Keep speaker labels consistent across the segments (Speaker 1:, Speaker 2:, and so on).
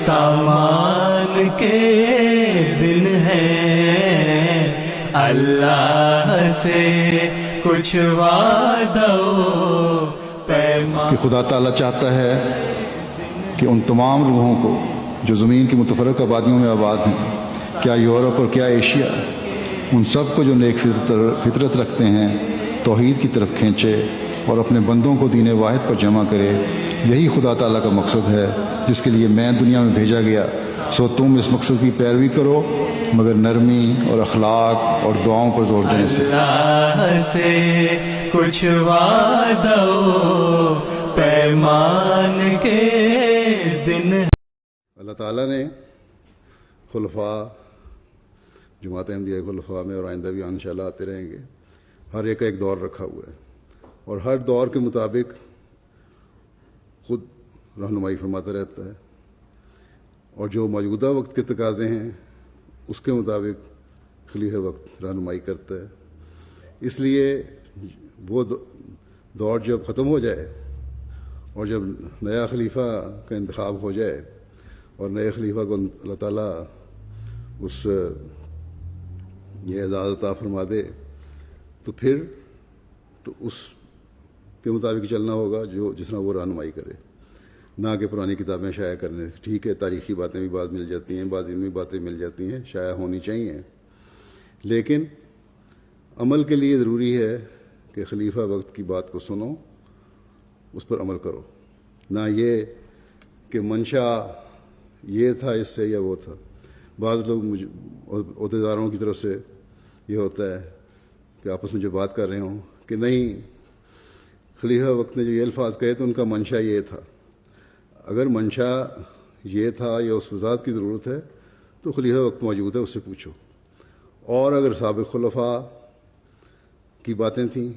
Speaker 1: سامان کے دن ہے، اللہ سے کچھ وعدہ پیمان۔
Speaker 2: کہ خدا تعالیٰ چاہتا ہے کہ ان تمام روحوں کو جو زمین کی متفرق آبادیوں میں آباد ہیں، کیا یورپ اور کیا ایشیا، ان سب کو جو نیک فطرت رکھتے ہیں توحید کی طرف کھینچے اور اپنے بندوں کو دین واحد پر جمع کرے۔ یہی خدا تعالیٰ کا مقصد ہے جس کے لیے میں دنیا میں بھیجا گیا۔ سو تم اس مقصد کی پیروی کرو مگر نرمی اور اخلاق اور دعاؤں پر زور دینے سے۔
Speaker 1: اللہ سے کچھ وعدہ پیمان کے دن۔
Speaker 2: اللہ تعالیٰ نے خلفاء، جماعت احمدیہ خلفاء میں اور آئندہ بھی انشاءاللہ آتے رہیں گے، ہر ایک کا ایک دور رکھا ہوا ہے اور ہر دور کے مطابق خود رہنمائی فرماتا رہتا ہے، اور جو موجودہ وقت کے تقاضے ہیں اس کے مطابق خلیفہ وقت رہنمائی کرتا ہے۔ اس لیے وہ دور جب ختم ہو جائے اور جب نیا خلیفہ کا انتخاب ہو جائے اور نئے خلیفہ کو اللہ تعالیٰ یہ اعزاز عطا فرما دے تو پھر تو اس کے مطابق چلنا ہوگا جس طرح وہ رہنمائی کرے، نہ کہ پرانی کتابیں شائع کرنے۔ ٹھیک ہے، تاریخی باتیں بھی بعض مل جاتی ہیں، بعض علمی باتیں مل جاتی ہیں، شائع ہونی چاہیے، لیکن عمل کے لیے ضروری ہے کہ خلیفہ وقت کی بات کو سنو، اس پر عمل کرو، نہ یہ کہ منشا یہ تھا اس سے یا وہ تھا۔ بعض لوگ عہدیداروں کی طرف سے یہ ہوتا ہے کہ آپس میں جو بات کر رہے ہوں کہ نہیں، خلیفہ وقت نے جو یہ الفاظ کہے تو ان کا منشا یہ تھا۔ اگر منشا یہ تھا یا اس وضاحت کی ضرورت ہے تو خلیفہ وقت موجود ہے، اس سے پوچھو۔ اور اگر سابق خلفاء کی باتیں تھیں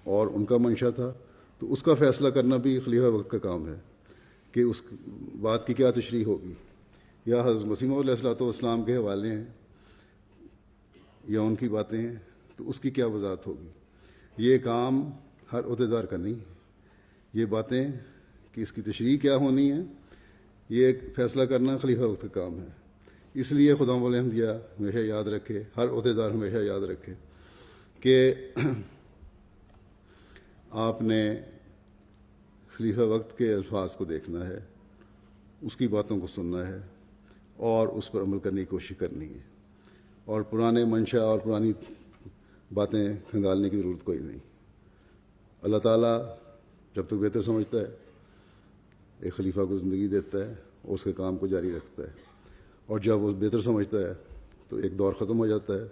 Speaker 2: اور ان کا منشا تھا تو اس کا فیصلہ کرنا بھی خلیفہ وقت کا کام ہے کہ اس بات کی کیا تشریح ہوگی، یا حضرت مسیح موعود علیہ الصلوۃ والسلام کے حوالے ہیں یا ان کی باتیں ہیں تو اس کی کیا وضاحت ہوگی۔ یہ کام ہر عہدیدار کا نہیں ہے، یہ باتیں کہ اس کی تشریح کیا ہونی ہے یہ ایک فیصلہ کرنا خلیفہ وقت کا کام ہے۔ اس لیے خدا مول احمدیہ ہمیشہ یاد رکھے، ہر عہدیدار ہمیشہ یاد رکھے کہ آپ نے خلیفہ وقت کے الفاظ کو دیکھنا ہے، اس کی باتوں کو سننا ہے اور اس پر عمل کرنے کی کوشش کرنی ہے، اور پرانے منشا اور پرانی باتیں کھنگالنے کی ضرورت کوئی نہیں۔ اللہ تعالیٰ جب تک بہتر سمجھتا ہے ایک خلیفہ کو زندگی دیتا ہے اور اس کے کام کو جاری رکھتا ہے، اور جب وہ بہتر سمجھتا ہے تو ایک دور ختم ہو جاتا ہے۔